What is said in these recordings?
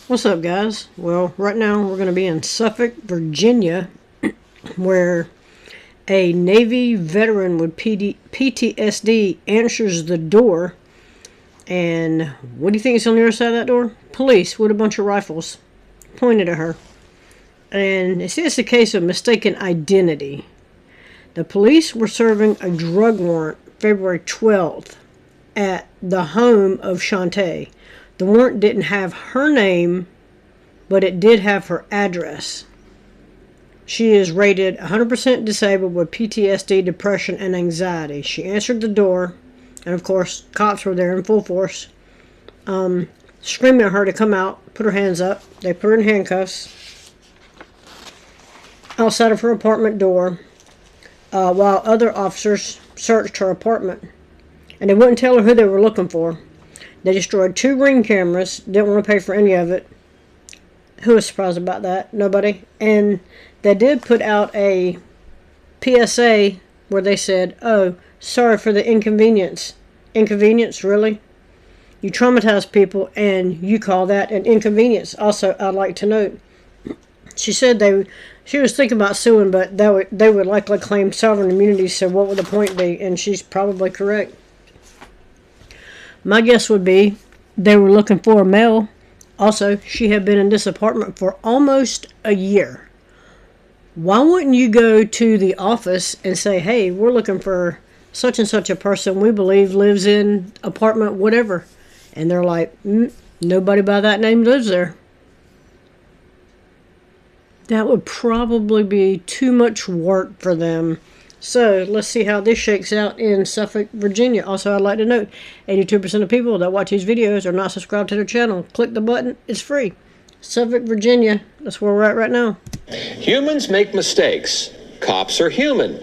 What's up, guys? Well, right now we're going to be in Suffolk, Virginia, where a Navy veteran with PTSD answers the door. And what do you think is on the other side of that door? Police with a bunch of rifles pointed at her. And it's a case of mistaken identity. The police were serving a drug warrant February 12th at the home of Shantae. The warrant didn't have her name, but it did have her address. She is rated 100% disabled with PTSD, depression, and anxiety. She answered the door, and of course, cops were there in full force, screaming at her to come out, put her hands up. They put her in handcuffs outside of her apartment door, while other officers searched her apartment. And they wouldn't tell her who they were looking for. They destroyed 2 Ring cameras, didn't want to pay for any of it. Who was surprised about that? Nobody. And they did put out a PSA where they said, "Oh, sorry for the inconvenience." Inconvenience, really? You traumatize people and you call that an inconvenience. Also, I'd like to note, she said she was thinking about suing, but they would likely claim sovereign immunity, so what would the point be? And she's probably correct. My guess would be they were looking for a male. Also, she had been in this apartment for almost a year. Why wouldn't you go to the office and say, "Hey, we're looking for such and such a person we believe lives in apartment whatever." And they're like, "Nobody by that name lives there." That would probably be too much work for them. So, let's see how this shakes out in Suffolk, Virginia. Also, I'd like to note, 82% of people that watch these videos are not subscribed to their channel. Click the button. It's free. Suffolk, Virginia. That's where we're at right now. Humans make mistakes. Cops are human.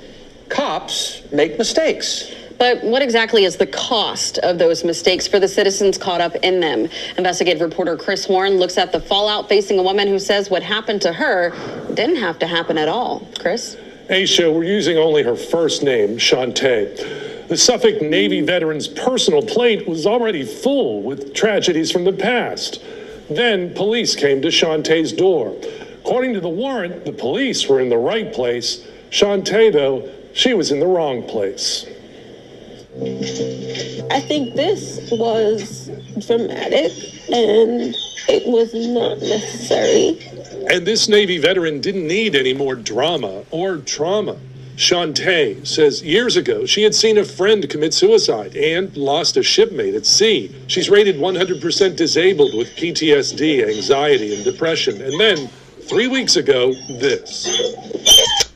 Cops make mistakes. But what exactly is the cost of those mistakes for the citizens caught up in them? Investigative reporter Chris Warren looks at the fallout facing a woman who says what happened to her didn't have to happen at all. Chris? Aisha, we're using only her first name, Shantae. The Suffolk Navy veteran's personal plate was already full with tragedies from the past. Then police came to Shantae's door. According to the warrant, the police were in the right place. Shantae, though, she was in the wrong place. I think this was dramatic and it was not necessary. And this Navy veteran didn't need any more drama or trauma. Shantae says years ago she had seen a friend commit suicide and lost a shipmate at sea. She's rated 100% disabled with PTSD, anxiety, and depression. And then 3 weeks ago, this.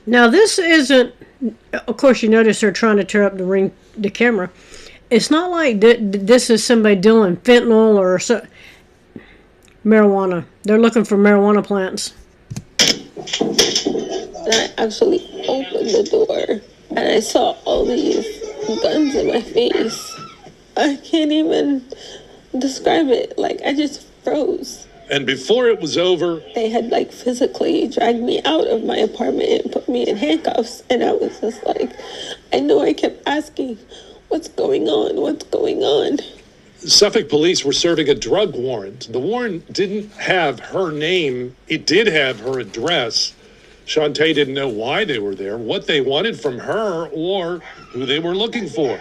Now, this isn't, of course, you notice they're trying to tear up the camera. It's not like this is somebody dealing fentanyl or marijuana. They're looking for marijuana plants. And I actually opened the door and I saw all these guns in my face. I can't even describe it. Like, I just froze. And before it was over, They had physically dragged me out of my apartment and put me in handcuffs. And I was just like, I know I kept asking, what's going on? What's going on? Suffolk police were serving a drug warrant. The warrant didn't have her name. It did have her address. Shantae didn't know why they were there, what they wanted from her, or who they were looking for.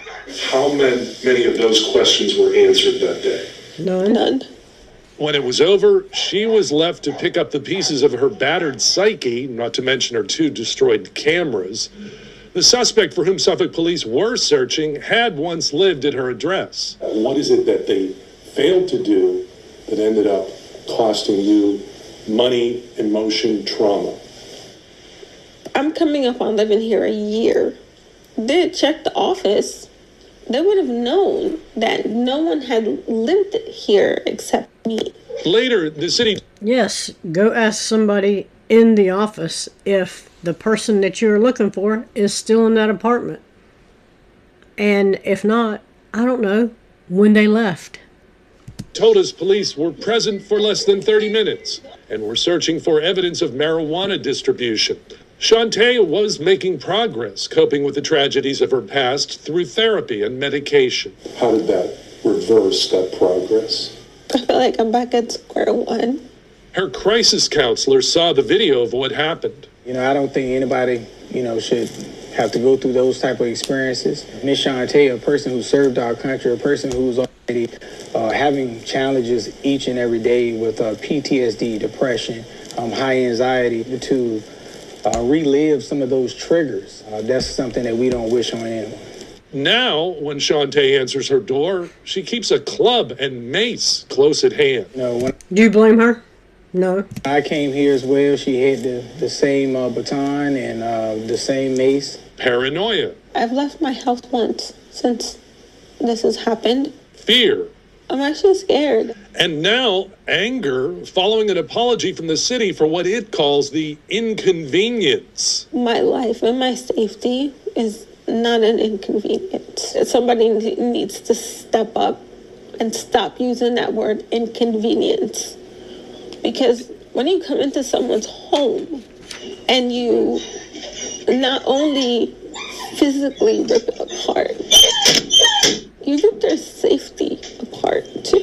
How many of those questions were answered that day? None. When it was over, she was left to pick up the pieces of her battered psyche, not to mention her 2 destroyed cameras. The suspect for whom Suffolk police were searching had once lived at her address. What is it that they failed to do that ended up costing you money, emotion, trauma? I'm coming up on living here a year. They checked the office. They would have known that no one had lived here except me. Later, the city... Yes, go ask somebody in the office if the person that you're looking for is still in that apartment. And if not, I don't know when they left. Told us police were present for less than 30 minutes and were searching for evidence of marijuana distribution. Shantae was making progress, coping with the tragedies of her past through therapy and medication. How did that reverse that progress? I feel like I'm back at square one. Her crisis counselor saw the video of what happened. I don't think anybody, should have to go through those type of experiences. Miss Shantae, a person who served our country, a person who's already having challenges each and every day with PTSD, depression, high anxiety, to relive some of those triggers. That's something that we don't wish on anyone. Now, when Shantae answers her door, she keeps a club and mace close at hand. When Do you blame her? No. I came here as well, she had the same baton and the same mace. Paranoia. I've left my house once since this has happened. Fear. I'm actually scared. And now, anger following an apology from the city for what it calls the inconvenience. My life and my safety is not an inconvenience. Somebody needs to step up and stop using that word inconvenience. Because when you come into someone's home and you not only physically rip it apart, you rip their safety apart too.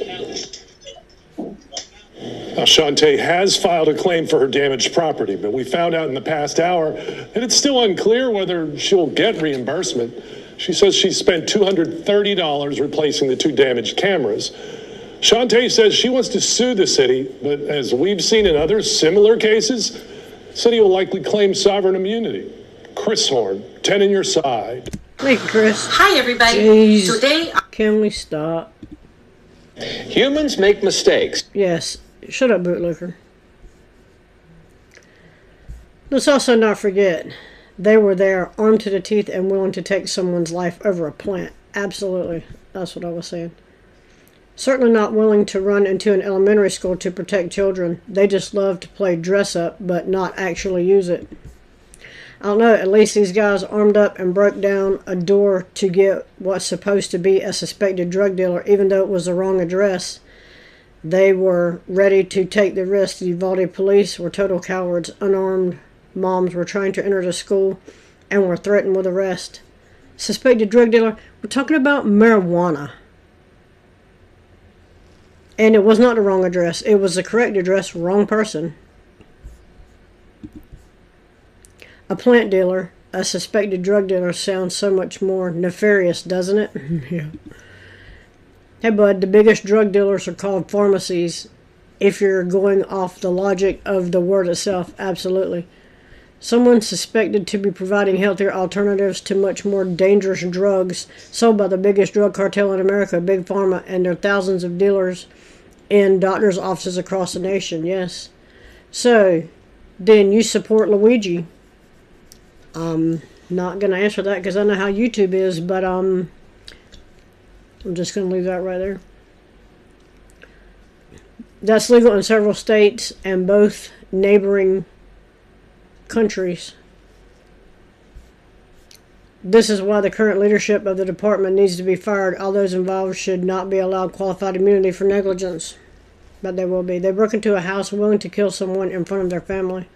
Now, Shantae has filed a claim for her damaged property, but we found out in the past hour that it's still unclear whether she'll get reimbursement. She says she spent $230 replacing the 2 damaged cameras. Shantae says she wants to sue the city, but as we've seen in other similar cases, the city will likely claim sovereign immunity. Chris Horn, 10 on your side. Thank you, Chris. Hi, everybody. Jeez. Today, Can we stop? Humans make mistakes. Yes. Shut up, bootlicker. Let's also not forget, they were there armed to the teeth and willing to take someone's life over a plant. Absolutely. That's what I was saying. Certainly not willing to run into an elementary school to protect children. They just love to play dress up, but not actually use it. I don't know, at least these guys armed up and broke down a door to get what's supposed to be a suspected drug dealer, even though it was the wrong address. They were ready to take the risk. The Uvalde police were total cowards. Unarmed moms were trying to enter the school and were threatened with arrest. Suspected drug dealer, we're talking about marijuana. And it was not the wrong address. It was the correct address, wrong person. A plant dealer, a suspected drug dealer sounds so much more nefarious, doesn't it? Yeah. Hey, bud, the biggest drug dealers are called pharmacies. If you're going off the logic of the word itself, absolutely. Someone suspected to be providing healthier alternatives to much more dangerous drugs sold by the biggest drug cartel in America, Big Pharma, and there are thousands of dealers in doctors' offices across the nation, yes. So, then you support Luigi. I'm not going to answer that because I know how YouTube is, but I'm just going to leave that right there. That's legal in several states and both neighboring countries. This is why the current leadership of the department needs to be fired. All those involved should not be allowed qualified immunity for negligence. But they will be. They broke into a house willing to kill someone in front of their family.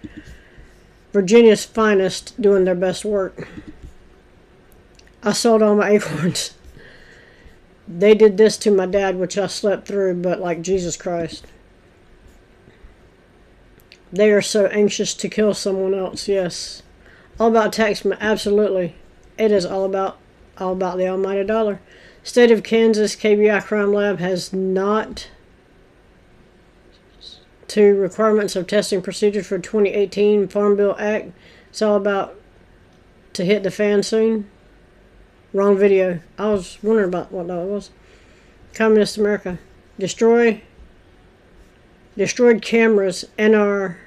Virginia's finest doing their best work. I sold all my acorns. They did this to my dad, which I slept through, but like Jesus Christ. They are so anxious to kill someone else, yes. All about taxmen, absolutely. It is all about the almighty dollar. State of Kansas KBI Crime Lab has not to requirements of testing procedures for 2018 Farm Bill Act. It's all about to hit the fan soon. Wrong video. I was wondering about what that was. Communist America. Destroyed cameras and are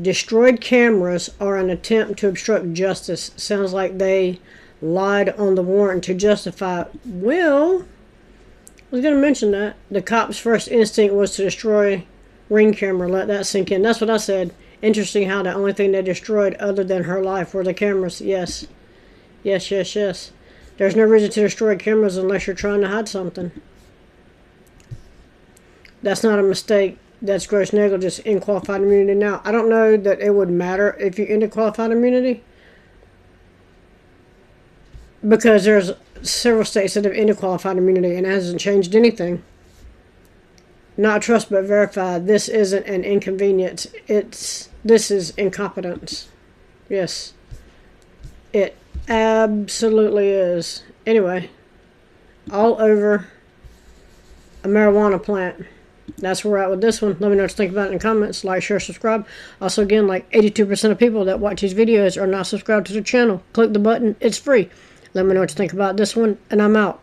destroyed cameras are an attempt to obstruct justice. Sounds like they lied on the warrant to justify it. Well, I was going to mention that. The cop's first instinct was to destroy Ring camera. Let that sink in. That's what I said. Interesting how the only thing they destroyed other than her life were the cameras. Yes. Yes, yes, yes. There's no reason to destroy cameras unless you're trying to hide something. That's not a mistake. That's gross negligence in qualified immunity. Now, I don't know that it would matter if you're into qualified immunity, because there's several states that have ended qualified immunity and it hasn't changed anything. Not trust but verify. This isn't an inconvenience. This is incompetence. Yes. It absolutely is. Anyway, all over a marijuana plant. That's where we're at with this one. Let me know what you think about it in the comments. Like, share, subscribe. Also, again, like 82% of people that watch these videos are not subscribed to the channel. Click the button. It's free. Let me know what you think about this one, and I'm out.